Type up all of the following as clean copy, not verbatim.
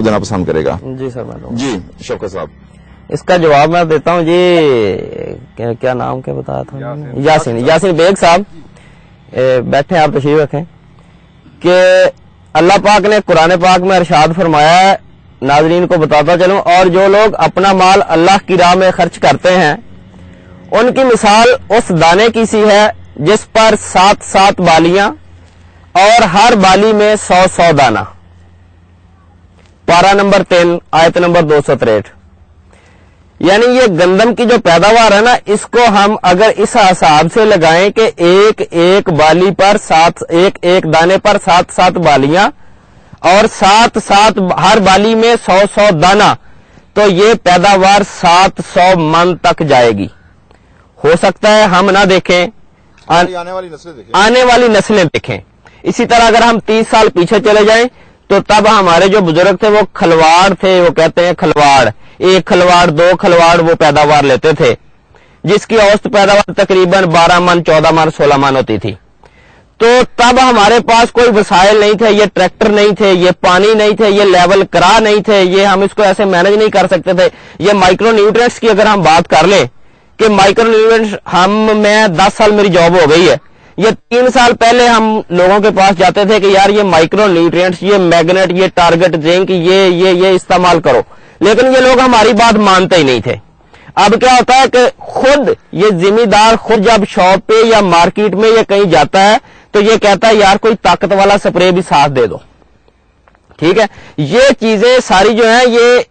देना पसंद करेगा? जी सर मैं जी शौकत साहब, इसका जवाब मैं देता हूँ जी। क्या नाम क्या बताया था? यासीन बेग साहब बैठे, आप तशरीफ रखें कि अल्लाह पाक ने कुरान पाक में इरशाद फरमाया है, नाज़रीन को बताता चलूं, और जो लोग अपना माल अल्लाह की राह में खर्च करते हैं उनकी मिसाल उस दाने की सी है जिस पर 7-7 बालियां और हर बाली में 100-100 दाना। पारा नंबर 3 आयत नंबर 263। यानी ये गंदम की जो पैदावार है ना, इसको हम अगर इस हिसाब से लगाएं कि एक एक बाली पर एक दाने पर 7-7 बालियां और 7-7 हर बाली में 100-100 दाना, तो ये पैदावार 700 मन तक जाएगी। हो सकता है हम ना देखें, आने वाली नस्लें देखें। इसी तरह अगर हम 30 साल पीछे चले जाएं तो तब हमारे जो बुजुर्ग थे वो खलवाड़ थे, वो कहते हैं खलवाड़, 1 खलवाड़ 2 खलवाड़ वो पैदावार लेते थे, जिसकी औसत पैदावार तकरीबन 12 मन 14 मन 16 मन होती थी। तो तब हमारे पास कोई वसाइल नहीं थे, ये ट्रैक्टर नहीं थे, ये पानी नहीं थे, ये लेवल करा नहीं थे, ये हम इसको ऐसे मैनेज नहीं कर सकते थे। ये माइक्रो न्यूट्रिएंट्स की अगर हम बात कर लें कि माइक्रो न्यूट्रिएंट्स मैं 10 साल मेरी जॉब हो गई है, ये 3 साल पहले हम लोगों के पास जाते थे कि यार ये माइक्रो न्यूट्रिएंट्स, ये मैग्नेट, ये टारगेट जिंक, ये इस्तेमाल करो, लेकिन ये लोग हमारी बात मानते ही नहीं थे। अब क्या होता है कि खुद ये जिम्मेदार खुद जब शॉप पे या मार्केट में या कहीं जाता है तो ये कहता है यार कोई ताकत वाला स्प्रे भी साथ दे दो। ठीक है, ये चीजें सारी जो है, ये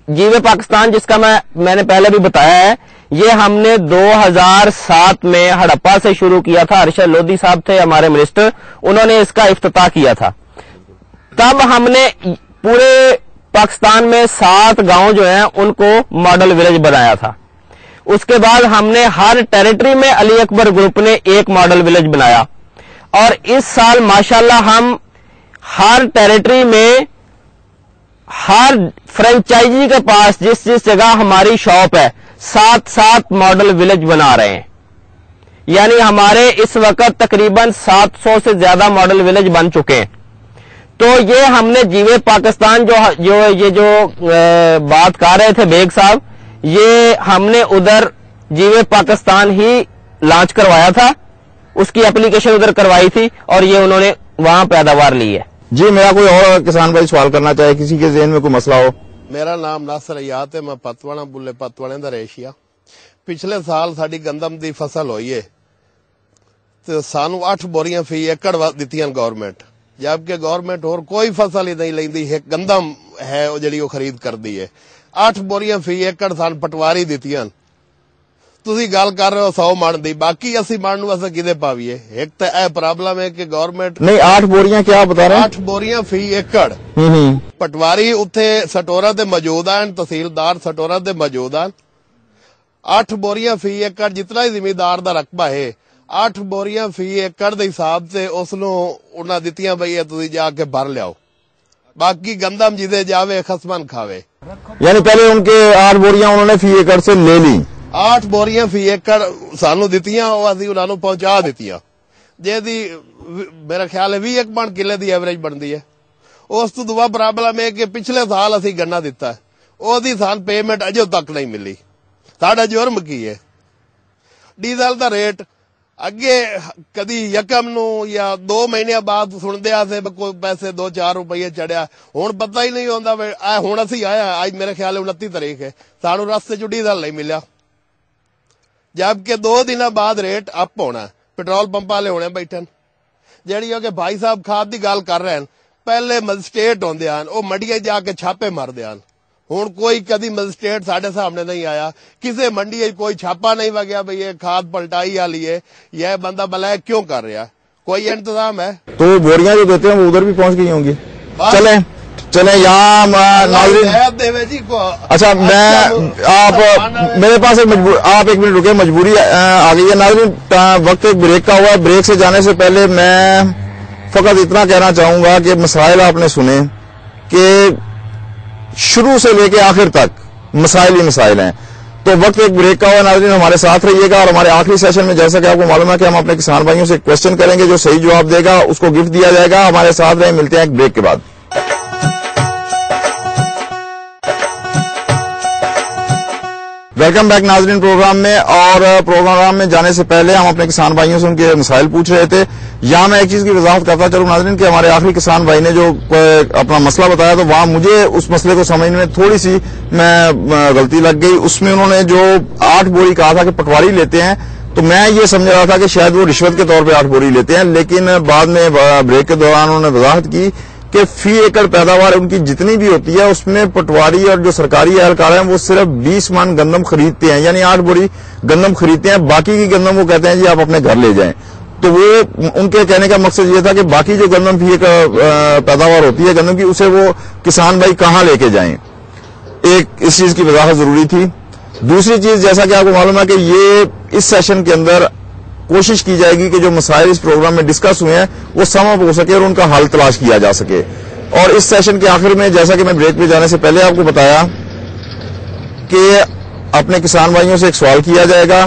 जीवे पाकिस्तान जिसका मैंने पहले भी बताया है, ये हमने 2007 में हड़प्पा से शुरू किया था। अरशद लोधी साहब थे हमारे मिनिस्टर, उन्होंने इसका इफ्तिताह किया था। तब हमने पूरे पाकिस्तान में 7 गांव जो हैं उनको मॉडल विलेज बनाया था। उसके बाद हमने हर टेरिटरी में अली अकबर ग्रुप ने एक मॉडल विलेज बनाया, और इस साल माशाल्लाह हम हर टेरिटरी में हर फ्रेंचाइजी के पास जिस जगह हमारी शॉप है 7-7 मॉडल विलेज बना रहे हैं। यानी हमारे इस वक्त तकरीबन 700 से ज्यादा मॉडल विलेज बन चुके हैं। तो ये हमने जीवे पाकिस्तान जो बात कर रहे थे बेग साहब, ये हमने उधर जीवे पाकिस्तान ही लॉन्च करवाया था, उसकी एप्लीकेशन उधर करवाई थी और ये उन्होंने वहां पैदावार ली है। जी मेरा कोई और किसान भाई सवाल करना चाहे, किसी के ज़हन में कोई मसला हो? मेरा नाम नासर अयात है, मैं पतवाना बुले पतवाने दा रेशिया। पिछले साल साडी गंदम दी फसल होई है तो सानू 8 बोरियां फी एकड़ दित्तियां गवर्नमेंट, जबकि गवर्नमेंट और कोई फसल ही नहीं लेंदी है, गंदम है वो जड़ी वो खरीद करदी है। 8 बोरियां फी एकड़ सान पटवारी दित्तियां। तुसी गल कर रहे हो 100 मण दी, बाकी 80 मण नूं असीं किदे पावीए? एक तो यह प्रॉब्लम है कि गवर्नमेंट नहीं 8 बोरियां क्या बता रहे हैं? 8 बोरियां फी एकड़। पटवारी उत्थे सटोरा ते मौजूद हैं, तहसीलदार सटोरा ते मौजूद हैं। 8 बोरियां फी एकड़ जितना ही जिमीदार दा रकबा है, 8 बोरियां फी एकड़ दे हिसाब से उसनूं उन्हां दित्तियां बई है तुसीं जाके भर लियाओ, बाकी गंदम जिदे जावे खसमन खावे। यानी पहले उनके 8 बोरियां उन्होंने फी एकड़ से ले ली, 8 बोरियां फी एकड़ सानू दित्तियां, असीं उन्हां नूं पहुंचा दित्तियां, जेदी मेरा ख्याल है 20 मण किले दी एवरेज बनदी है। उस तो दूआ प्रॉब्लम है कि पिछले साल असीं गन्ना दित्ता है, ओदी सानू पेमेंट अजे तक नहीं मिली। साडा जुर्म की है? डीजल दा रेट अगे कदी यकम नूं या 2 महीने बाद सुनदे आसे कोई पैसे 2-4 रुपये चढ़िया, हुण पता ही नहीं होंदा। हुण असीं आया अज मेरे ख्याल 29 तारीख है, सानू रस्ते च डीजल नहीं मिलिया, जबकि 2 दिन बाद रेट अप होना। पेट्रोल पंप वाले होने बैठे जी कि भाई साहब खाद की गल कर रहे हैं, पहले मजिस्ट्रेट होंदे हैं वो मंडियां जाके छापे मारदे हैं। हुण कोई कदी मजिस्ट्रेट साडे सामने नहीं आया, किसी मंडी कोई छापा नहीं वगया भाई ये खाद पलटाई वाली है, यह बंदा ब्लैक क्यों कर रहा, कोई इंतजाम है? तो बोरियां जो देते हैं वो उधर भी पहुंच गई होंगी। चले यहाँ अच्छा मैं आप मेरे पास आप 1 मिनट रुके, मजबूरी आ गई है नाज़रीन, वक्त एक ब्रेक का हुआ है। ब्रेक से जाने से पहले मैं फकत इतना कहना चाहूंगा कि मसाइल आपने सुने कि शुरू से लेके आखिर तक मसाइल ही मसाइल हैं। तो वक्त एक ब्रेक का हुआ नाज़रीन, हमारे साथ रहिएगा। और हमारे आखिरी सेशन में जैसा कि आपको मालूम है कि हम अपने किसान भाइयों से क्वेश्चन करेंगे, जो सही जवाब देगा उसको गिफ्ट दिया जाएगा। हमारे साथ रहे, मिलते हैं एक ब्रेक के बाद। वेलकम बैक नाजरीन प्रोग्राम में। और प्रोग्राम में जाने से पहले हम अपने किसान भाइयों से उनके मसाइल पूछ रहे थे। यहाँ मैं एक चीज की वजाहत करता चलूं नाजरीन कि हमारे आखिरी किसान भाई ने जो अपना मसला बताया तो वहां मुझे उस मसले को समझने में थोड़ी सी गलती लग गई। उसमें उन्होंने जो 8 बोरी कहा था कि पटवारी लेते हैं, तो मैं ये समझ रहा था कि शायद वो रिश्वत के तौर पे 8 बोरी लेते हैं, लेकिन बाद में ब्रेक के दौरान उन्होंने वजाहत की कि फी एकड़ पैदावार उनकी जितनी भी होती है उसमें पटवारी और जो सरकारी एहलकार हैं वो सिर्फ 20 मन गंदम खरीदते हैं, यानी 8 बोरी गंदम खरीदते हैं। बाकी की गंदम वो कहते हैं जी आप अपने घर ले जाएं। तो वो उनके कहने का मकसद ये था कि बाकी जो गंदम फी एकड़ पैदावार होती है गंदम की, उसे वो किसान भाई कहां लेके जाएं। एक इस चीज की वजाहत जरूरी थी। दूसरी चीज, जैसा कि आपको मालूम है कि ये इस सेशन के अंदर कोशिश की जाएगी कि जो मसाइल इस प्रोग्राम में डिस्कस हुए हैं वो सम अप हो सके और उनका हल तलाश किया जा सके। और इस सेशन के आखिर में, जैसा कि मैं ब्रेक पे जाने से पहले आपको बताया कि अपने किसान भाइयों से एक सवाल किया जाएगा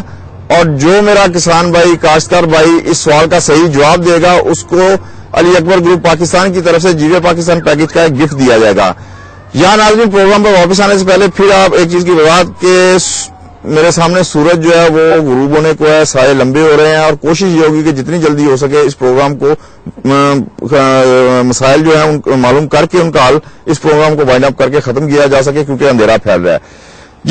और जो मेरा किसान भाई काश्तकार भाई इस सवाल का सही जवाब देगा उसको अली अकबर ग्रुप पाकिस्तान की तरफ से जीवे पाकिस्तान पैकेज का एक गिफ्ट दिया जाएगा। यहाँ नाज़रीन प्रोग्राम पर वापस आने से पहले फिर आप एक चीज की बात कि मेरे सामने सूरज जो है वो गुरूब होने को है, साए लंबे हो रहे हैं और कोशिश ये होगी कि जितनी जल्दी हो सके इस प्रोग्राम को मसाइल जो है उनको मालूम करके उनका हल इस प्रोग्राम को वाइंड अप करके खत्म किया जा सके, क्योंकि अंधेरा फैल रहा है।